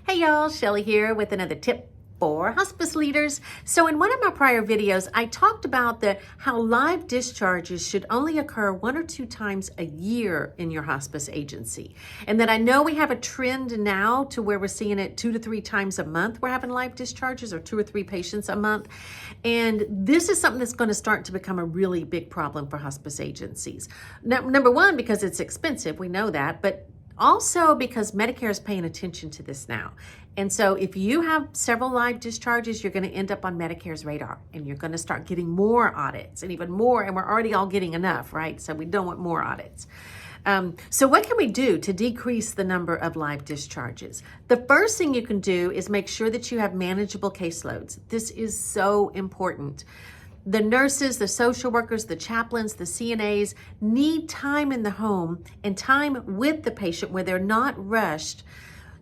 Hey y'all, Shelly here with another tip for hospice leaders. So in one of my prior videos, I talked about how live discharges should only occur 1 or 2 times a year in your hospice agency. And that I know we have a trend now to where we're seeing it 2 to 3 times a month. We're having live discharges or 2 or 3 patients a month. And this is something that's going to start to become a really big problem for hospice agencies. Now, number one, because it's expensive, we know that, but also because Medicare is paying attention to this now. And so if you have several live discharges, you're going to end up on Medicare's radar and you're going to start getting more audits and even more. And we're already all getting enough, right? So we don't want more audits. So what can we do to decrease the number of live discharges? The first thing you can do is make sure that you have manageable caseloads. This is so important. The nurses, the social workers, the chaplains, the CNAs need time in the home and time with the patient where they're not rushed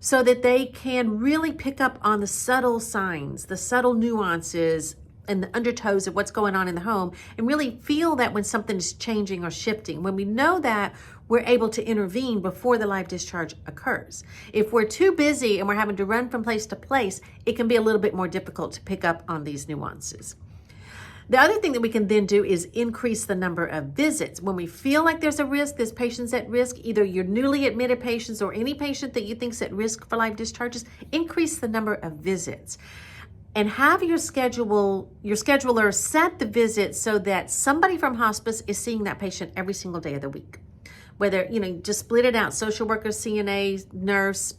so that they can really pick up on the subtle signs, the subtle nuances and the undertows of what's going on in the home and really feel that when something is changing or shifting. When we know that, we're able to intervene before the live discharge occurs. If we're too busy and we're having to run from place to place, it can be a little bit more difficult to pick up on these nuances. The other thing that we can then do is increase the number of visits. When we feel like there's a risk, this patient's at risk, either your newly admitted patients or any patient that you think's at risk for live discharges, increase the number of visits. And have your scheduler set the visits so that somebody from hospice is seeing that patient every single day of the week. Whether, just split it out, social worker, CNA, nurse,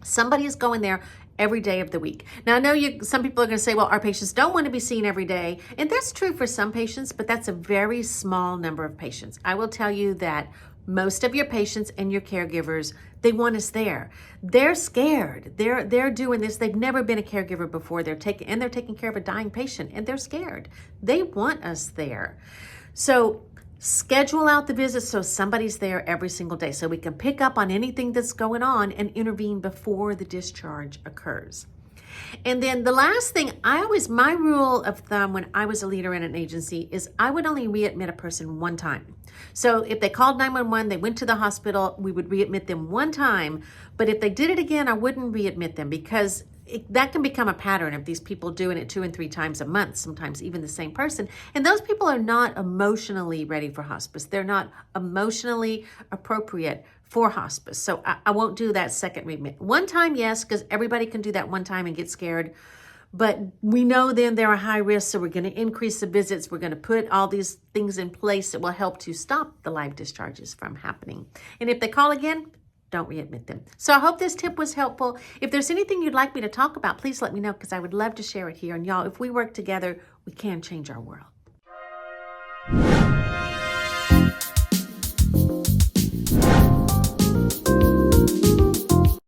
somebody is going there every day of the week. Now, I know some people are going to say, well, our patients don't want to be seen every day. And that's true for some patients, but that's a very small number of patients. I will tell you that most of your patients and your caregivers, they want us there. They're scared. They're doing this. They've never been a caregiver before. They're taking care of a dying patient and they're scared. They want us there. So schedule out the visits so somebody's there every single day so we can pick up on anything that's going on and intervene before the discharge occurs. And then the last thing, my rule of thumb when I was a leader in an agency is I would only readmit a person one time. So if they called 911, they went to the hospital, we would readmit them one time. But if they did it again, I wouldn't readmit them because that can become a pattern of these people doing it 2 and 3 times a month, sometimes even the same person. And those people are not emotionally ready for hospice. They're not emotionally appropriate for hospice. So I won't do that second readmit. One time, yes, because everybody can do that one time and get scared. But we know then they're a high risk, so we're going to increase the visits. We're going to put all these things in place that will help to stop the live discharges from happening. And if they call again, don't readmit them. So I hope this tip was helpful. If there's anything you'd like me to talk about, please let me know because I would love to share it here. And y'all, if we work together, we can change our world.